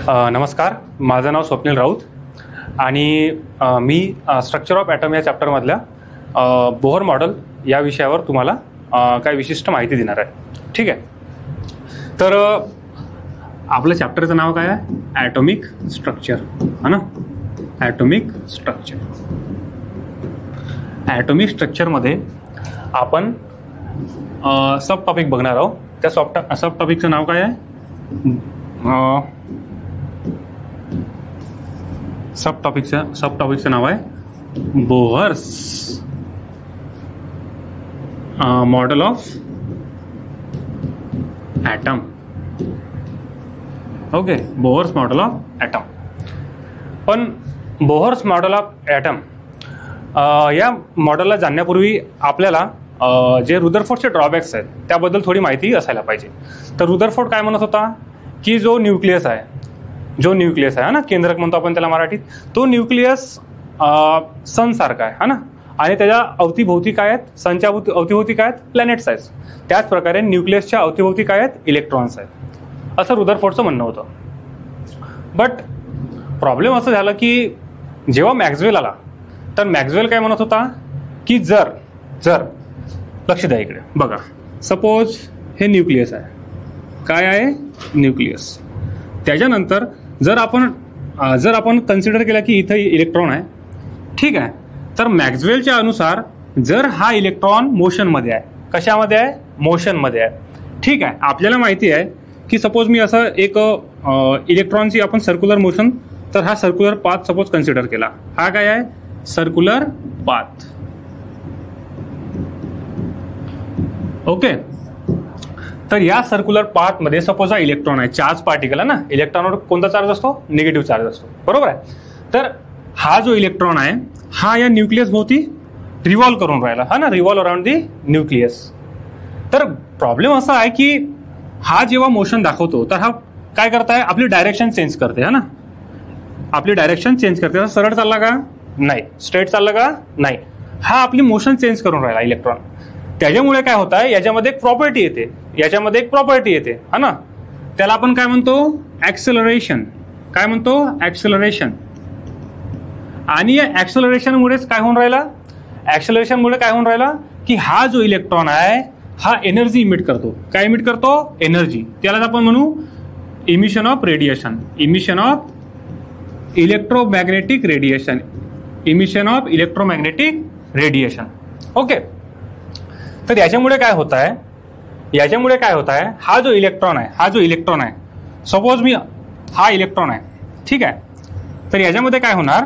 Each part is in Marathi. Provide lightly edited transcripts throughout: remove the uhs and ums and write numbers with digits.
नमस्कार, माझं नाव स्वप्नील राऊत आणि मी स्ट्रक्चर ऑफ ॲटम या चॅप्टरमधल्या बोहर मॉडेल या विषयावर तुम्हाला काही विशिष्ट माहिती देणार आहे. ठीक आहे, तर आपल्या चॅप्टरचं नाव काय आहे? ॲटॉमिक स्ट्रक्चर, है ना. Atomic structure. ॲटॉमिक स्ट्रक्चरमध्ये आपण सब टॉपिक बघणार आहोत. त्या सब टॉपिकचं नाव काय आहे? सब टॉपिकचं नाव आहे Bohr's model of atom. Okay, Bohr's model of atom. पण बोहर्स मॉडेल ऑफ ॲटम या मॉडेलला जाणण्यापूर्वी आपल्याला जे रुदरफोर्डचे ड्रॉबॅक्स आहेत त्याबद्दल थोडी माहिती असायला पाहिजे. तर रुदरफोर्ड काय म्हणत होता की जो न्यूक्लियस आहे ना, केंद्रक म्हणतो आपण त्याला मराठीत, तो न्यूक्लियस सनसारखा आहे, है ना. आणि त्याच्या अवतीभोवती काय आहेत? सनच्या अवतीभोवती काय आहेत? प्लॅनेट्स आहेत. त्याच प्रकारे न्यूक्लियसच्या अवतीभोवती काय आहेत? इलेक्ट्रॉन्स आहेत, असं रुदरफोर्डचं म्हणणं होतं. बट प्रॉब्लेम असं झालं की जेव्हा मॅक्सवेल आला तर मॅक्सवेल काय म्हणत होता की जर लक्ष द्या इकडे बघा, सपोज हे न्यूक्लियस आहे. काय आहे? न्यूक्लियस. त्याच्यानंतर जर आपण कन्सिडर केला की इथं इलेक्ट्रॉन आहे, ठीक आहे, तर मॅक्सवेलच्या अनुसार जर हा इलेक्ट्रॉन मोशनमध्ये आहे, कशामध्ये आहे? मोशनमध्ये आहे. ठीक आहे, आपल्याला माहिती आहे की सपोज मी असं एक इलेक्ट्रॉनची आपण सर्क्युलर मोशन, तर हा सर्क्युलर पाथ सपोज कन्सिडर केला. हा काय आहे? Circular path. ओके, तर या सर्क्युलर पाथमध्ये सपोज हा इलेक्ट्रॉन आहे, चार्ज पार्टिकल आहे ना. इलेक्ट्रॉनवर कोणता चार्ज असतो? निगेटिव्ह चार्ज असतो, बरोबर आहे. तर हा जो इलेक्ट्रॉन आहे हा या न्यूक्लियस भोवती रिव्हॉल्व करून राहिला, हा ना, रिव्हॉल्व अराउंड दी न्यूक्लियस. तर प्रॉब्लेम असा आहे की हा जेव्हा मोशन दाखवतो तर हा काय करताय? आपली डायरेक्शन चेंज करते, है ना. आपली डायरेक्शन चेंज करते. सरळ चालला का? नाही. स्ट्रेट चालला का? नाही. हा आपली मोशन चेंज करून राहिला इलेक्ट्रॉन. त्याच्यामुळे काय होत आहे, याच्यामध्ये एक प्रॉपर्टी येते, है ना. त्याला आपण काय म्हणतो? ऍक्सेलरेशन. काय म्हणतो? ऍक्सेलरेशन. आणि या ऍक्सेलरेशनमुळेच काय होऊन राहिला? ऍक्सेलरेशनमुळे काय होऊन राहिला की हा जो इलेक्ट्रॉन आहे हा एनर्जी इमिट करतो. काय इमिट करतो? एनर्जी. त्यालाच आपण म्हणू emission of radiation. Emission of electromagnetic radiation. Emission of electromagnetic radiation. Okay, तर याच्यामुळे काय होत आहे? हा जो इलेक्ट्रॉन आहे, सपोज मी हा इलेक्ट्रॉन आहे, ठीक आहे, तर याच्यामध्ये काय होणार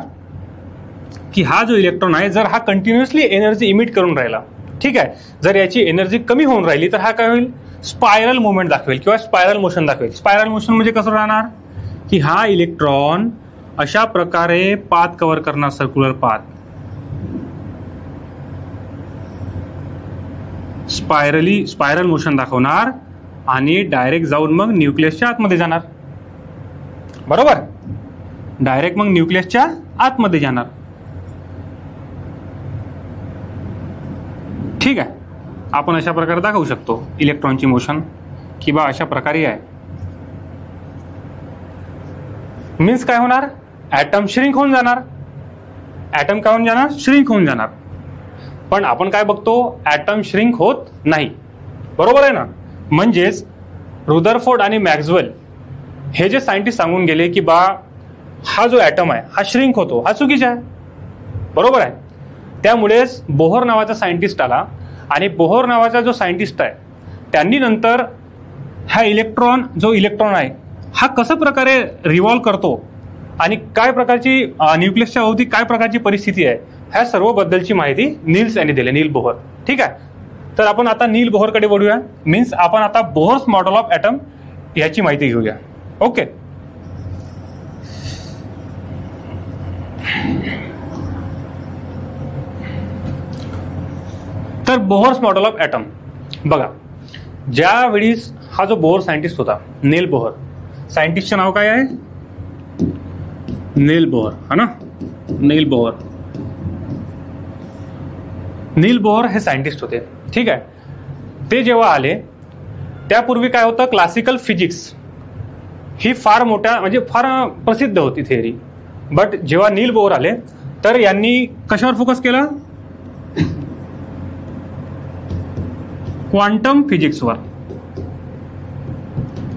की हा जो इलेक्ट्रॉन आहे जर हा कंटिन्युअसली एनर्जी इमिट करून राहिला, ठीक आहे, जर याची एनर्जी कमी होऊन राहिली तर हा काय होईल? स्पायरल मुवमेंट दाखवेल किंवा स्पायरल मोशन दाखवेल. स्पायरल मोशन म्हणजे कसं राहणार की हा इलेक्ट्रॉन अशा प्रकारे पाथ कव्हर करणार, सर्क्युलर पाथ, स्पायरल मोशन दाखवणार आणि डायरेक्ट जाऊन मग न्यूक्लियसच्या आतमध्ये जाणार, बरोबर. डायरेक्ट मग न्यूक्लियसच्या आतमध्ये जाणार. ठीक आहे, आपण अशा प्रकारे दाखवू शकतो इलेक्ट्रॉनची मोशन की बा अशा प्रकारे आहे. मीन्स काय होणार? ॲटम श्रिंक होऊन जाणार. श्रिंक होऊन जाणार. पण आपण काय बघतो? ॲटम श्रिंक होत नाही, बरोबर आहे ना. म्हणजेच रुदरफोर्ड आणि मॅक्सवेल हे जे सायंटिस्ट सांगून गेले की बा हा जो ॲटम आहे हा श्रिंक होतो, हा चुकीचा आहे, बरोबर आहे. त्यामुळेच बोहर नावाचा सायंटिस्ट आला आणि बोहर नावाचा जो सायंटिस्ट आहे त्यांनी नंतर हा इलेक्ट्रॉन आहे हा कशा प्रकारे रिव्हॉल्व करतो आणि काय प्रकारची न्यूक्लियसच्या अवधी काय प्रकारची परिस्थिती आहे ह्या सर्व बद्दलची माहिती नील्स यांनी दिली, नील बोहर. ठीक आहे, तर आपण आता नील बोहरकडे वळूया. मीन्स आपण आता बोहर्स मॉडेल ऑफ ॲटम याची माहिती घेऊया. ओके, तर बोहर्स मॉडेल ऑफ ॲटम बघा. ज्यावेळी हा जो बोहर सायंटिस्ट होता, नील बोहर, सायंटिस्टचं नाव काय आहे? नील बोहर, है ना. नील बोहर हे सायंटिस्ट होते, ठीक आहे. ते जेव्हा आले त्यापूर्वी काय होतं? क्लासिकल फिजिक्स ही फार मोठ्या म्हणजे फार प्रसिद्ध होती थेअरी. बट जेव्हा नील बोर आले तर यांनी कशावर फोकस केला? क्वांटम फिजिक्सवर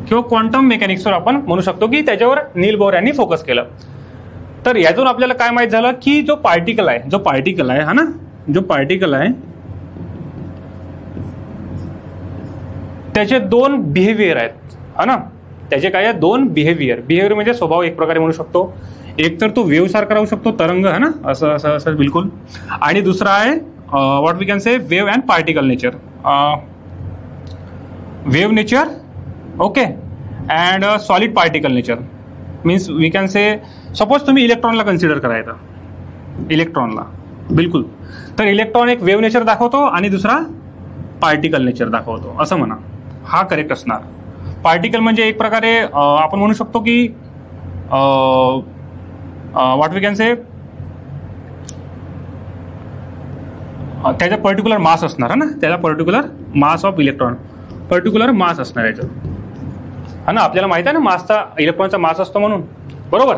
किंवा क्वांटम मेकॅनिक्सवर आपण म्हणू शकतो की त्याच्यावर नील बोर यांनी फोकस केलं. तर यातून आपल्याला काय माहित झालं की जो पार्टिकल आहे हा ना, जो पार्टिकल आहे त्याचे दोन बिहेवियर आहेत हा ना. त्याचे काय आहे? दोन बिहेवियर म्हणजे स्वभाव एक प्रकारे म्हणू शकतो. एक तर तो वेव्ह सारखा राहू शकतो, तरंग है ना, असं असं असं बिलकुल. आणि दुसरा आहे what we can say wave and particle nature. Wave nature okay and solid particle nature means we can say suppose तुम्ही इलेक्ट्रॉनला कन्सिडर करायचा, इलेक्ट्रॉनला बिलकुल. तर इलेक्ट्रॉन एक वेव्ह नेचर दाखवतो आणि दुसरा पार्टिकल नेचर दाखवतो असं म्हणा. हा करेक्ट असणार. पार्टिकल म्हणजे एक प्रकारे आपण म्हणू शकतो की व्हॉट वी कॅन से त्याचा पर्टिक्युलर मास असणार ना, त्याला particular mass of electron, particular mass असणार याचं हा ना. आपल्याला माहित आहे ना मासचा, इलेक्ट्रॉनचा मास असतो म्हणून, बरोबर.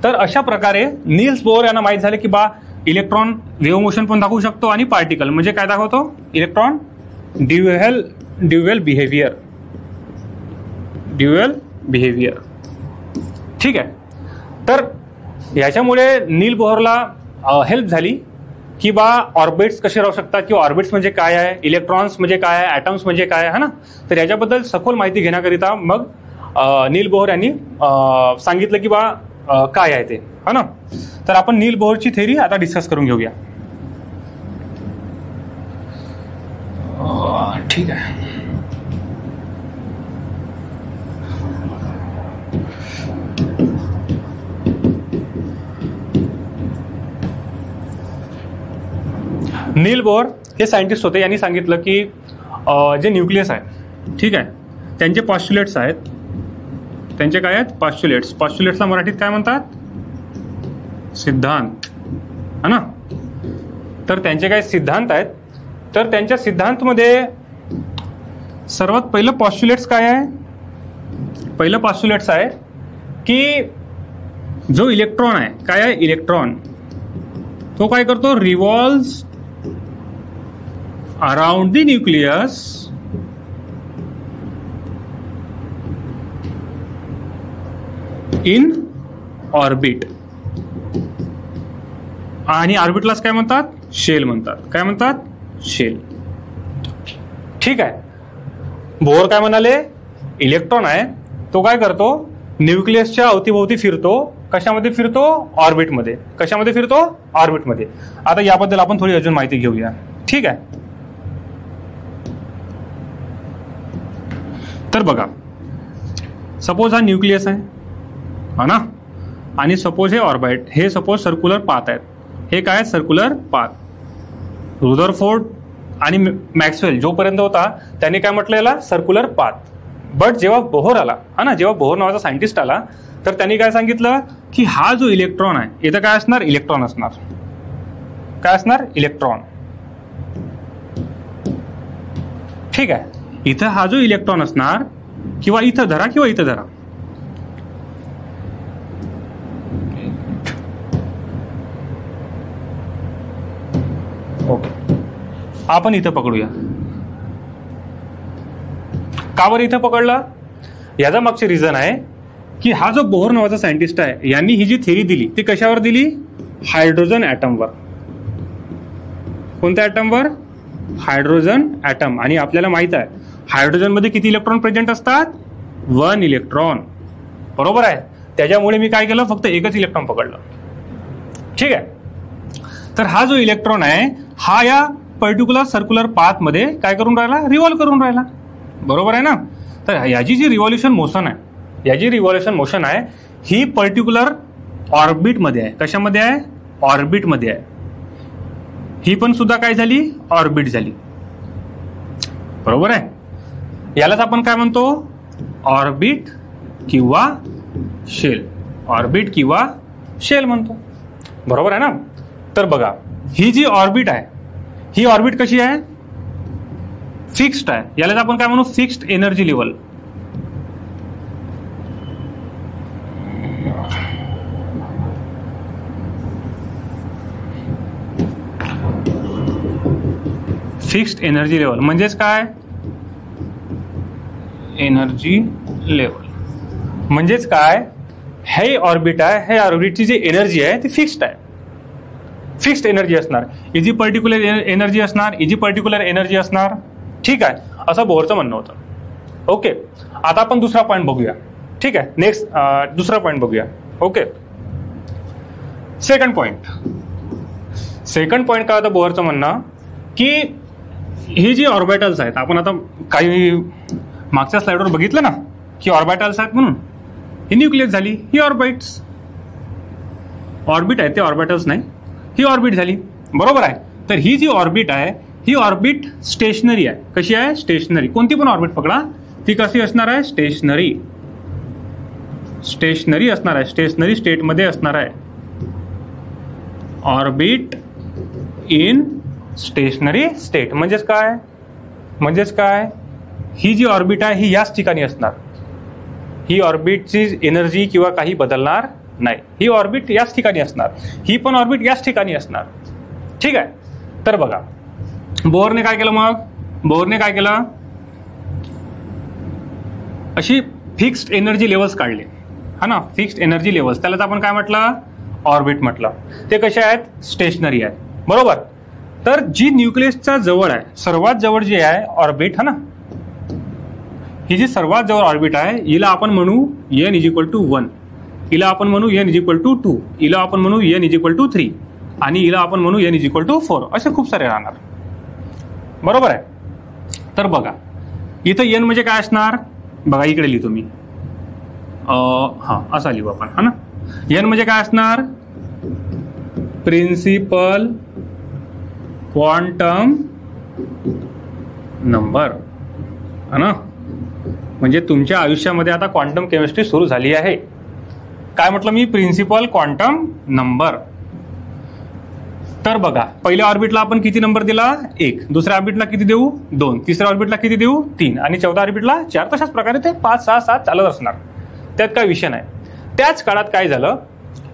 तर अशा प्रकारे नील्स बोर यांना माहित झाले की बा इलेक्ट्रॉन वेव्ह मोशन पण दाखवू शकतो आणि पार्टिकल म्हणजे काय दाखवतो? Electron dual behaviour. ठीक आहे. तर याच्यामुळे नील बोहरला हेल्प झाली की बा ऑर्बिट्स कसे राहू शकतात किंवा ऑर्बिट्स म्हणजे काय आहे, इलेक्ट्रॉन्स म्हणजे काय आहे, ॲटम्स म्हणजे काय आहे ना. तर याच्याबद्दल सखोल माहिती घेण्याकरिता मग नील बोहर यांनी सांगितलं की बा काय आहे ते हा ना. तर आपण नील बोहरची थेअरी आता डिस्कस करून घेऊया. ठीक आहे. नील बोहर हे सायंटिस्ट होते. यांनी सांगितलं की जे न्यूक्लियस आहे, ठीक आहे, त्यांचे पॉस्च्युलेट्स आहेत. त्यांचे काय आहेत? पॉस्च्युलेट्स. पॉस्च्युलेट्सला मराठीत काय म्हणतात? सिद्धांत है ना. तर त्यांचे काय सिद्धांत आहेत. तर त्यांच्या सिद्धांतमध्ये सर्वात पहिलं पॉस्च्युलेट्स काय आहे? पहिलं पॉस्च्युलेट्स आहे की जो इलेक्ट्रॉन आहे, काय आहे? इलेक्ट्रॉन तो काय करतो? Revolves around the nucleus in orbit. आणि ऑर्बिटलाच काय म्हणतात? शेल म्हणतात. काय म्हणतात? शेल. ठीक आहे. बोहर काय म्हणाले? इलेक्ट्रॉन आहे तो काय करतो? न्यूक्लियसच्या अवतीभोवती फिरतो. कशामध्ये फिरतो? ऑर्बिटमध्ये. कशामध्ये फिरतो? ऑर्बिटमध्ये. आता याबद्दल आपण थोडी अजून माहिती घेऊया. ठीक आहे. तर बघा, सपोज हा न्यूक्लियस आहे हा ना, आणि सपोज हे ऑर्बिट, हे सपोज सर्क्युलर पाथ आहेत. हे काय आहेत? Circular path. रुदरफोर्ड आणि मॅक्सवेल जोपर्यंत होता त्यांनी काय म्हटलं याला? Circular path. बट जेव्हा बोहर आला हा ना, जेव्हा बोहर नावाचा सायंटिस्ट आला तर त्यांनी काय सांगितलं की हा जो इलेक्ट्रॉन आहे इथं काय असणार? इलेक्ट्रॉन असणार. काय असणार? इलेक्ट्रॉन. ठीक आहे. इथं हा जो इलेक्ट्रॉन असणार, किंवा इथं धरा किंवा इथं धरा, ओके, आपण इथं पकडूया. का बरं इथं पकडला? याचा मागचे रिझन आहे की हा जो बोहर नावाचा सायंटिस्ट आहे यांनी ही जी थेअरी दिली ती कशावर दिली? हायड्रोजन ॲटमवर. कोणत्या ॲटमवर? Hydrogen item. आणि आपल्याला माहित आहे हायड्रोजन मध्ये किती इलेक्ट्रॉन प्रेझेंट असतात? 1 इलेक्ट्रॉन. बरोबर आहे. त्याच्यामुळे मी काय केलं? फक्त एकच इलेक्ट्रॉन पकडलं. ठीक आहे. तर हा जो इलेक्ट्रॉन आहे हा या पर्टिक्युलर सर्क्युलर पाथ मध्ये काय करून राहिला? रिव्हॉल्व करून राहिला. बरोबर आहे ना. तर याची जी रिव्हॉल्युशन मोशन आहे, याची रिव्हॉल्युशन मोशन आहे ही पर्टिक्युलर ऑर्बिटमध्ये आहे. कशामध्ये आहे? ऑर्बिटमध्ये आहे. ही पण सुद्धा काय झाली? ऑर्बिट झाली. बरोबर आहे. यालाच आपण काय म्हणतो? ऑर्बिट किंवा शेल. ऑर्बिट किंवा शेल म्हणतो. बरोबर आहे ना. तर बघा, ही जी ऑर्बिट आहे ही ऑर्बिट कशी आहे? फिक्स्ड आहे. यालाच आपण काय म्हणू? Fixed energy level. Fixed energy level म्हणजेच काय, एनर्जी लेवल म्हणजेच काय, हे ऑर्बिट आहे, हे ऑर्बिटची जी एनर्जी आहे ती फिक्स्ड आहे, फिक्स्ड एनर्जी असणार. इजी पर्टिक्युलर एनर्जी असणार, इजी पर्टिक्युलर एनर्जी असणार. ठीक आहे, असं बोहरचं म्हणणं होतं. ओके, आता आपण दुसरा पॉईंट बघूया. ठीक आहे, नेक्स्ट दुसरा पॉईंट बघूया. ओके, सेकंड पॉईंट काय होतं बोहरचं म्हणणं, की ही जी ऑर्बिटल्स आहेत, आपण आता काही मागच्या स्लाइडवर बघितलं ना की ऑर्बिटल्स आहेत म्हणून, ही न्यूक्लियस झाली, ही ऑर्बिट आहे, ते ऑर्बिटल्स नाही, ही ऑर्बिट झाली. बरोबर आहे. तर ही जी ऑर्बिट आहे ही ऑर्बिट स्टेशनरी आहे. कशी आहे, स्टेशनरी. कोणती पण ऑर्बिट पकडा, ती कशी असणार आहे, स्टेशनरी असणार आहे, स्टेशनरी स्टेटमध्ये असणार आहे. ऑर्बिट इन स्टेशनरी स्टेट म्हणजेच काय, ही जी ऑर्बिट आहे ही याच ठिकाणी असणार. ही ऑर्बिटची एनर्जी किंवा काही बदलणार नाही. ही ऑर्बिट याच ठिकाणी असणार, ही पण ऑर्बिट याच ठिकाणी असणार. ठीक आहे. तर बघा बोहरने काय केलं, मग बोहरने काय केलं, अशी फिक्स्ड एनर्जी लेवल्स काढले, हा ना, फिक्स्ड एनर्जी लेवल्स. त्यालाच आपण काय म्हटलं, ऑर्बिट म्हटलं. ते कसे आहेत, स्टेशनरी आहेत. बरोबर. तर जी न्यूक्लियसच्या जवळ आहे, सर्वात जवळ जी आहे ऑर्बिट, हा ना, ही जी सर्वात जवळ ऑर्बिट आहे हिला आपण म्हणू n = 1, हिला आपण म्हणू n = 2, हिला आपण म्हणू n = 3 आणि हिला आपण म्हणू n = 4. असे खूप सारे राहणार. बरोबर आहे. तर बघा इथं n म्हणजे काय असणार, बघा इकडे लिहितो मी, हा असा लिहू आपण, हा ना. n म्हणजे काय असणार, प्रिन्सिपल क्वांटम नंबर, हा ना. म्हणजे तुमच्या आयुष्यामध्ये आता क्वांटम केमिस्ट्री सुरू झाली आहे. काय म्हटलं मी, प्रिन्सिपल क्वांटम नंबर. तर बघा पहिल्या ऑर्बिटला आपण किती नंबर दिला, 1. दुसऱ्या ऑर्बिटला किती देऊ, 2. तिसऱ्या ऑर्बिटला किती देऊ, 3. आणि चौथ्या ऑर्बिटला 4. तशाच प्रकारे ते 5, 6, 7 चालत असणार. त्यात काय विषय नाही. त्याच काळात काय झालं,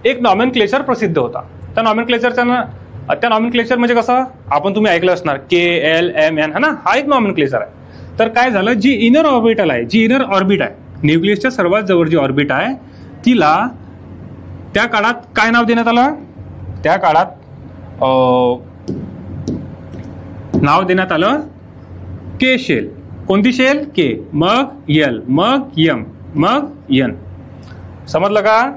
एक नॉमेनक्लेचर प्रसिद्ध होता. त्या नॉमेनक्लेचर म्हणजे कसं, आपण तुम्ही ऐकलं असणार, KLMN, हा ना, हा एक नॉमेनक्लेचर आहे. तर काय झालं, जी इनर ऑर्बिटल आहे, जी इनर ऑर्बिट आहे, न्यूक्लियसच्या सर्वात जवळ जी ऑर्बिट आहे तिला त्या काळात काय नाव देण्यात आलं, त्या काळात नाव देण्यात आलं K शेल. कोणती शेल, K, मग L, मग M, मग N. समजलं का.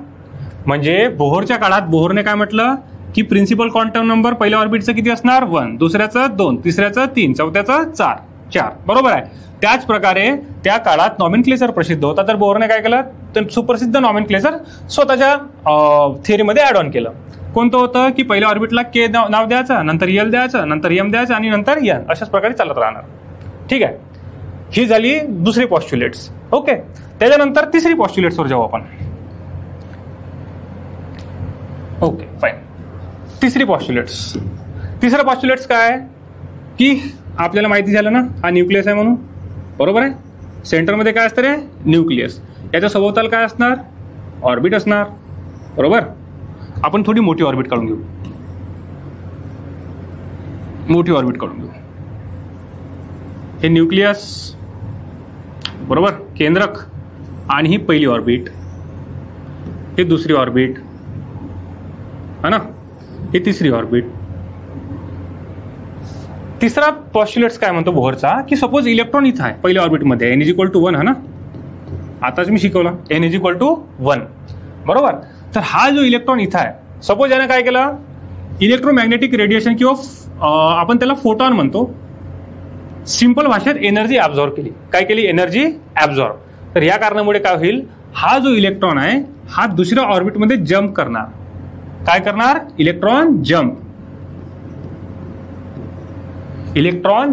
म्हणजे बोहरच्या काळात बोहरने काय म्हटलं की प्रिन्सिपल क्वांटम नंबर पहिल्या ऑर्बिटचं किती असणार, 1, दुसऱ्याचं 2, तिसऱ्याचं 3, चौथ्याचं 4. बरोबर आहे. त्याच प्रकारे त्या काळात नॉमेनक्लेचर प्रसिद्ध होता. तर बोहरने काय केलं, तर सुप्रसिद्ध नॉमेनक्लेचर स्वतःच्या थिअरीमध्ये ऍड ऑन केलं. कोणतं होतं की पहिल्या ऑर्बिटला K नाव द्यायचं, नंतर L द्यायचं, नंतर M द्यायचं आणि नंतर N. अशाच प्रकारे चालत राहणार. ठीक आहे. ही झाली दुसरी पॉस्ट्युलेट्स. ओके. त्याच्यानंतर तिसरी पॉस्ट्युलेट्सवर जाऊ आपण. Okay fine. तिसरी पॉस्ट्युलेट्स. तिसरं पॉस्ट्युलेट्स काय की आपल्याला माहिती झालं ना, हा न्यूक्लियस आहे म्हणून. बरोबर आहे. सेंटरमध्ये काय असतं रे, न्यूक्लियस. याच्या सभोवताल काय असणार, ऑर्बिट असणार. बरोबर. आपण थोडी मोठी ऑर्बिट काढून घेऊ, हे न्यूक्लियस, बरोबर, केंद्रक, आणि ही पहिली ऑर्बिट, ही दुसरी ऑर्बिट, है ना, ही तिसरी ऑर्बिट. तिसरा पॉस्ट्युलेट्स काय म्हणतो बोहरचा की सपोज इलेक्ट्रॉन इथं आहे पहिल्या ऑर्बिटमध्ये, n = 1, है ना, आताच मी शिकवलं n = 1. बरोबर. तर हा जो इलेक्ट्रॉन इथं आहे, सपोज याने काय केलं, इलेक्ट्रोमॅग्नेटिक रेडिएशन किंवा आपण त्याला फोटॉन म्हणतो, सिंपल भाषेत एनर्जी ऍब्झॉर्ब केली. काय केली, एनर्जी ऍब्झॉर्ब. तर या कारणामुळे काय होईल, हा जो इलेक्ट्रॉन आहे हा दुसऱ्या ऑर्बिटमध्ये जम्प करणार. काय करणार, इलेक्ट्रॉन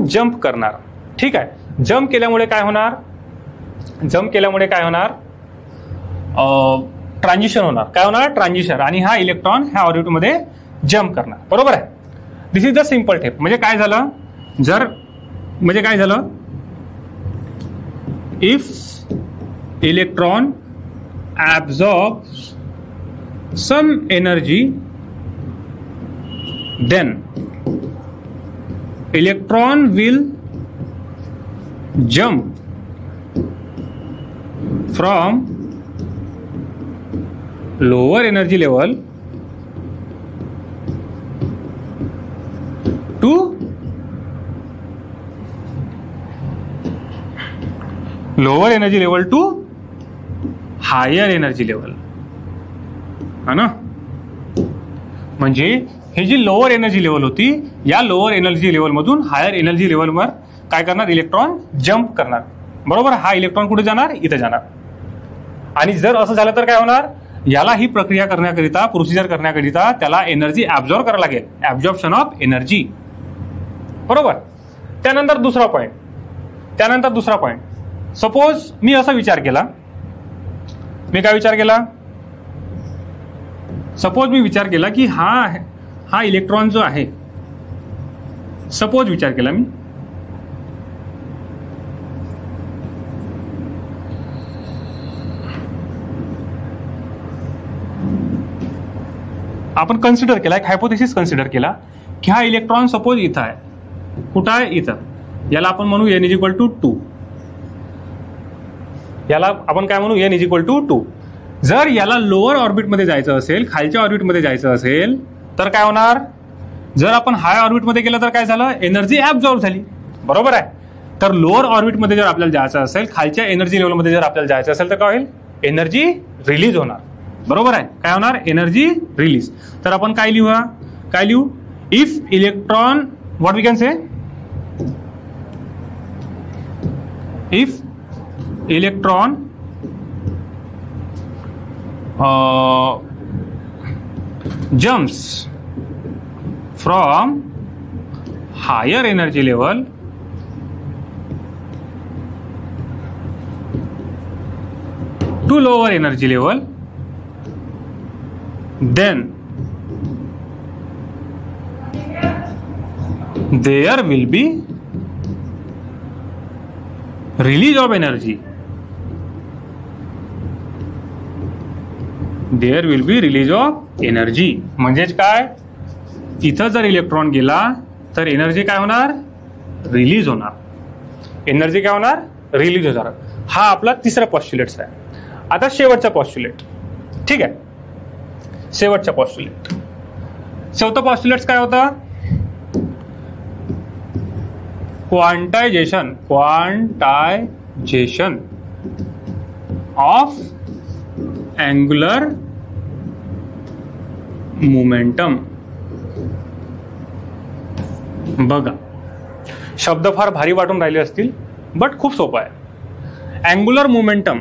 जम्प करणार. ठीक आहे. जम्प केल्यामुळे काय होणार, ट्रान्झिशन होणार. काय होणार, ट्रान्झिशन. आणि हा इलेक्ट्रॉन ह्या ऑर्बिटमध्ये जम्प करणार. बरोबर आहे. This is the simple tape. म्हणजे काय झालं, if electron absorbs some energy, then electron will jump from lower energy level to lower energy level to higher energy level, है ना. म्हणजे ही जी लोअर एनर्जी लेवल होती, या लोअर एनर्जी लेवल मधून हायर एनर्जी लेवलवर काय करणार, इलेक्ट्रॉन जम्प करणार. बरोबर. हा इलेक्ट्रॉन कुठे जाणार, इथे जाणार. आणि जर असं झालं तर काय होणार, याला ही प्रक्रिया करण्याकरिता, प्रोसिजर करण्याकरिता त्याला एनर्जी ऍब्झॉर्ब करायला लागेल, ऍब्झॉर्प्शन ऑफ एनर्जी. बरोबर. त्यानंतर दुसरा पॉइंट, सपोज मी असा विचार केला, मी काय विचार केला, सपोज मी विचार केला की हा इलेक्ट्रॉन जो आहे, सपोज विचार केला मी, आपण कन्सिडर केला, एक हायपोथेसिस कन्सिडर केला की हा इलेक्ट्रॉन सपोज इथं आहे. कुठं आहे, इथं. याला आपण म्हणू n = 2. याला आपण काय म्हणू, n = 2. जर याला लोअर ऑर्बिटमध्ये जायचं असेल, खालच्या ऑर्बिटमध्ये जायचं असेल तर काय होणार, जर आपण हाय ऑर्बिटमध्ये गेलं तर काय झालं, एनर्जी ऍब्झॉर्ब झाली. बरोबर आहे. तर लोअर ऑर्बिटमध्ये जर आपल्याला जायचं असेल, खालच्या एनर्जी लेवलमध्ये जर आपल्याला जायचं असेल तर काय होईल, एनर्जी रिलीज होणार. बरोबर आहे. काय होणार, एनर्जी रिलीज. तर आपण काय लिहू, if electron, what we can say, if electron jumps from higher energy level to lower energy level, then there will be release of energy. There will be release of energy. म्हणजेच काय, इथं जर इलेक्ट्रॉन गेला तर एनर्जी काय होणार, रिलीज होणार. एनर्जी काय होणार, रिलीज होणार. हा आपला तिसरा पॉस्ट्युलेट आहे. आता शेवटचा पॉस्ट्युलेट. ठीक आहे, शेवटचा पॉस्ट्युलेट. चौथा पॉस्ट्युलेट काय होता, क्वांटायझेशन ऑफ अँग्युलर मोमेंटम. बघा, शब्द फार भारी वाटून राहिले असतील, बट खूप सोपा आहे. अँग्युलर मोमेंटम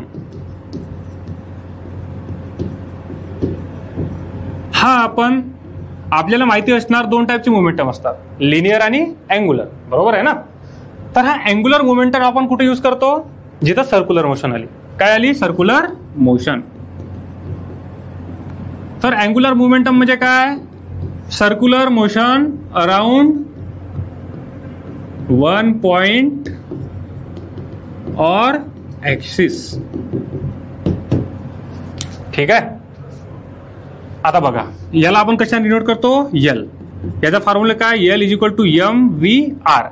हा आपल्याला माहिती असणार, दोन टाईपचे मोमेंटम असतात, लिनियर आणि अँग्युलर. बरोबर आहे ना. तर हा अँग्युलर मोमेंटम आपण कुठे यूज करतो, जिथं सर्क्युलर मोशन आली. काय आली, सर्क्युलर मोशन. तर अँग्युलर मोमेंटम म्हणजे काय, circular motion around one point और ऍक्सिस. ठीक आहे. आता बघा, याला आपण कशाने डिनोट करतो, एल. याचा फॉर्म्युला काय, एल = mvr.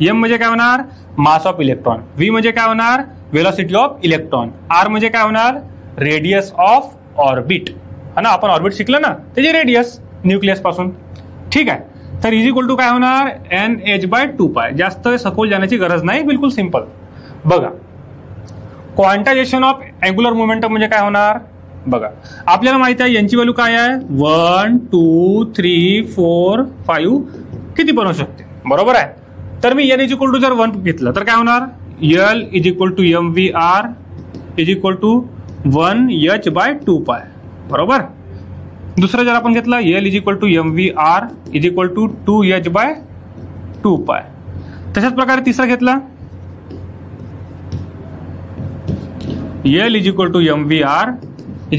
एम म्हणजे काय होणार, मास ऑफ इलेक्ट्रॉन. व्ही म्हणजे काय होणार, वेलोसिटी ऑफ इलेक्ट्रॉन. आर म्हणजे काय होणार, रेडियस ऑफ ऑर्बिट. है ना, आपण ऑर्बिट शिकलं ना, त्याची रेडियस न्यूक्लियस पासून. ठीक आहे. तर = काय होणार, NH/2π. जास्त सखोल जाण्याची गरज नाही, बिलकुल सिंपल. बघा, क्वांटायझेशन ऑफ अँग्युलर मोमेंटम म्हणजे काय होणार, बघा आपल्याला माहिती आहे यांची व्हॅल्यू काय आहे, 1 2 3 4 5 किती पण असू शकते. बरोबर आहे. तर मी n जर 1 घेतलं तर काय होणार, L = mvr = 1h/2π. बरोबर. दुसरं जर आपण घेतलं, L = mvr = 2h/2π. तशाच प्रकारे तिसरा घेतला, L = mvr =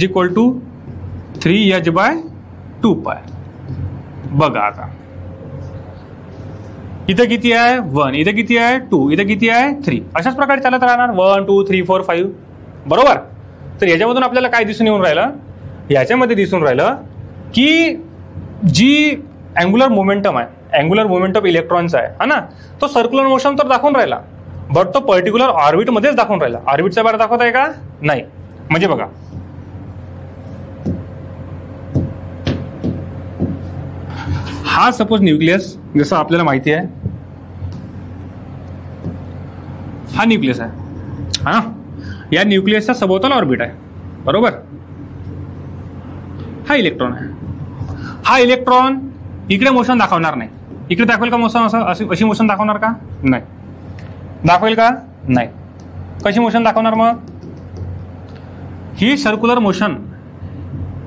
3h/2π. बघा आता इथं किती आहे, 1, इथं किती आहे, 2, इथं किती आहे, 3. अशाच प्रकारे चालत राहणार, 1 2 3 4 5. बरोबर. तर याच्यामधून आपल्याला काय दिसून येऊन राहिलं, याच्यामध्ये दिसून राहिलं की जी अँग्युलर मोमेंटम आहे, अँग्युलर मोमेंटम इलेक्ट्रॉनचा आहे, है ना, तो सर्क्युलर मोशन तर दाखवून राहिला, बट तो पर्टिक्युलर ऑर्बिटमध्येच दाखवून राहिला. ऑर्बिटच्या बाहेर दाखवत आहे का? नाही. म्हणजे बघा, हा सपोज न्यूक्लियस, जसं आपल्याला माहिती आहे हा न्यूक्लियस आहे, हा, या न्यूक्लियसचा सभोवताल ऑर्बिट आहे, बरोबर. हा इलेक्ट्रॉन आहे. हा इलेक्ट्रॉन इकडे मोशन दाखवणार नाही. इकडे दाखवेल का मोशन? अशी मोशन दाखवणार का? नाही. दाखवेल का? नाही. कशी मोशन दाखवणार मग? ही सर्क्युलर मोशन,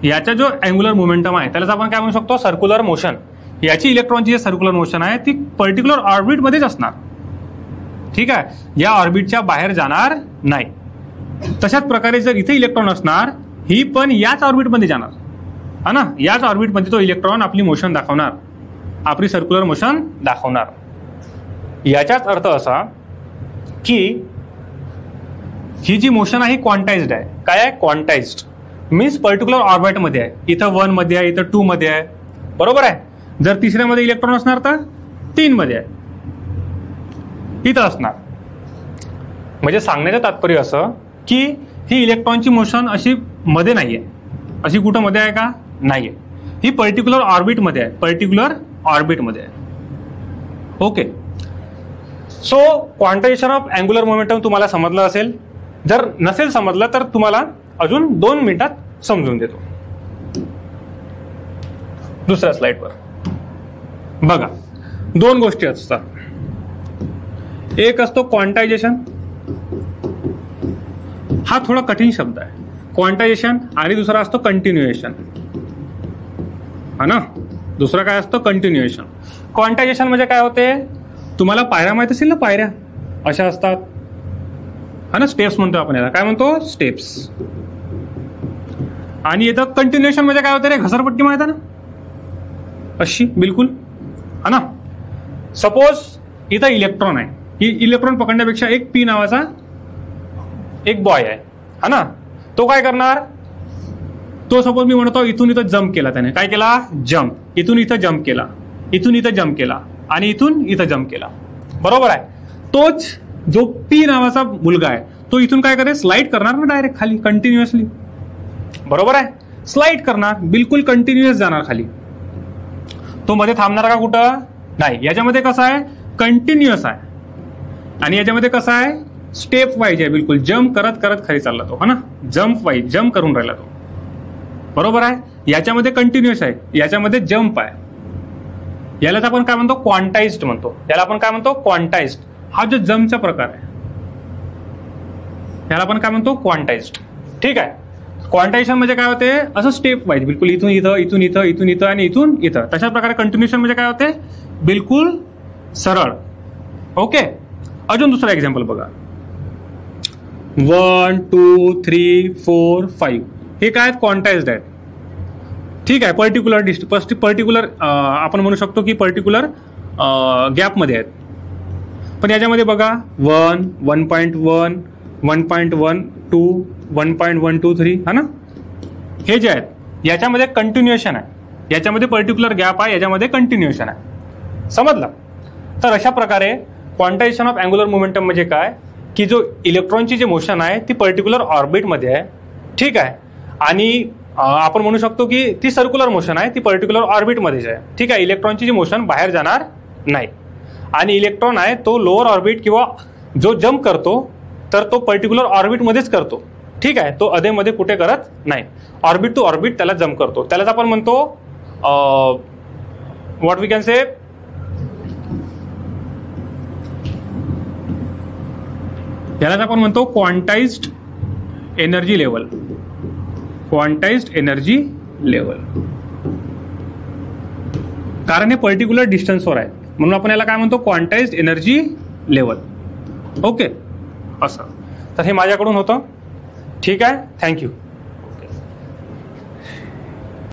याचा जो अँग्युलर मोमेंटम आहे त्यालाच आपण काय म्हणू शकतो? Circular motion. याची इलेक्ट्रॉनची जी सर्क्युलर मोशन आहे ती पर्टिक्युलर ऑर्बिटमध्येच असणार, ठीक आहे, या ऑर्बिटच्या बाहेर जाणार नाही. तशाच प्रकारे जर इथे इलेक्ट्रॉन असणार, ही पण याच ऑर्बिटमध्ये जाणार, हा ना, याच ऑर्बिटमध्ये तो इलेक्ट्रॉन आपली मोशन दाखवणार, आपली सर्क्युलर मोशन दाखवणार. याचाच अर्थ असा की ही जी मोशन आहे क्वांटाइज्ड आहे. काय आहे? क्वांटाइज्ड मीन्स पर्टिक्युलर ऑर्बिटमध्ये आहे. इथं 1 मध्ये आहे, इथं 2 मध्ये आहे, बरोबर आहे. जर तिसऱ्यामध्ये इलेक्ट्रॉन असणार तर 3 मध्ये आहे, इथं असणार. म्हणजे सांगण्याचं तात्पर्य असं की ही इलेक्ट्रॉनची मोशन अशी मध्ये नाहीये. अशी कुठं मध्ये आहे का? नाहीये. ही पर्टिक्युलर ऑर्बिटमध्ये आहे, पर्टिक्युलर ऑर्बिटमध्ये आहे. Okay. So quantization of angular momentum तुम्हाला समजलं असेल. जर नसेल समजलं तर तुम्हाला अजून 2 मिनिटात समजून देतो. दुसऱ्या स्लाइडवर बघा, 2 गोष्टी असतात. एक असतो क्वांटायझेशन, हा थोडा कठीण शब्द आहे, क्वांटायझेशन. आणि दुसरा असतो कंटिन्युएशन, हा ना. दुसरा काय असतं? कंटिन्युएशन. क्वांटायझेशन म्हणजे काय होते? तुम्हाला पायऱ्या माहित असेल ना, पायऱ्या अशा असतात, हा ना, स्टेप्स म्हणतो आपण याला. काय म्हणतो? स्टेप्स. आणि इथं कंटिन्युएशन म्हणजे काय होते रे? घसरपट्टी माहित आहे ना, अशी बिलकुल, हा ना. सपोज इथं इलेक्ट्रॉन आहे. ही इलेक्ट्रॉन पकडण्यापेक्षा एक पी नावाचा एक बॉय आहे, हा ना. तो काय करणार? तो सपोज मी म्हणतो इथून इथं जम्प केला त्याने. काय केला? जम्प. इथून इथं जम्प केला, इथून इथं जम्प केला आणि इथून इथं जम्प केला, बरोबर आहे. तोच जो पी नावाचा मुलगा आहे तो इथून काय करेल? स्लाइड करणार ना डायरेक्ट खाली, कंटिन्युअसली, बरोबर आहे. स्लाइड करणार, बिलकुल कंटिन्युअस जाणार खाली. तो मध्ये थांबणार का कुठं? नाही. याच्यामध्ये कसं आहे? कंटिन्युअस आहे. आणि याच्यामध्ये कसं आहे? स्टेप वाईज आहे, बिलकुल जम्प करत करत खाली चालला तो, हा ना. जम्प वाईज, जम्प करून राहिला तो, बरोबर आहे. याच्यामध्ये कंटिन्युअस आहे, याच्यामध्ये जम्प आहे. यालाच आपण काय म्हणतो? क्वांटाइज्ड म्हणतो. याला आपण काय म्हणतो? क्वांटाइज्ड. हा जो जम्पचा प्रकार आहे याला आपण काय म्हणतो? क्वांटाइज्ड, ठीक आहे. क्वांटायझेशन म्हणजे काय होते? असं स्टेप वाईज, बिलकुल इथून इथं, इथून इथं, इथून इथं आणि इथून इथं. तशाच प्रकारे कंटिन्युएशन म्हणजे काय होते? बिलकुल सरळ. ओके. अजून दुसरा एक्झाम्पल बघा. 1 2 3 4 5 हे काय आहेत? क्वांटाइज्ड आहेत, ठीक आहे. पर्टिक्युलर आपण म्हणू शकतो की पर्टिक्युलर गॅपमध्ये आहेत. पण याच्यामध्ये बघा 1 1.1 1.1 2 1.123, हा ना. हे जे आहेत याच्यामध्ये कंटिन्युएशन आहे, याच्यामध्ये पर्टिक्युलर गॅप आहे, याच्यामध्ये कंटिन्युएशन आहे. समजलं? तर अशा प्रकारे क्वांटायझेशन ऑफ अँग्युलर मोमेंटम म्हणजे काय की जो इलेक्ट्रॉनची जी मोशन आहे ती पर्टिक्युलर ऑर्बिटमध्ये आहे, ठीक आहे. आणि आपण म्हणू शकतो की ती सर्क्युलर मोशन आहे, ती पर्टिक्युलर ऑर्बिटमध्येच आहे, ठीक आहे. इलेक्ट्रॉनची जी मोशन बाहेर जाणार नाही. आणि इलेक्ट्रॉन आहे तो लोअर ऑर्बिट किंवा जो जम्प करतो तर तो पर्टिक्युलर ऑर्बिटमध्येच करतो, ठीक आहे. तो अधेमध्ये कुठे करत नाही. ऑर्बिट टू ऑर्बिट त्याला जम्प करतो. त्यालाच आपण म्हणतो व्हॉट वी कॅन से, यालाच आपण म्हणतो quantized energy level. Quantized energy level, कारण हे पर्टिक्युलर डिस्टन्सवर आहे म्हणून आपण याला काय म्हणतो? Quantized energy level. ओके, असं. तर हे माझ्याकडून होतं, ठीक आहे. थँक्यू.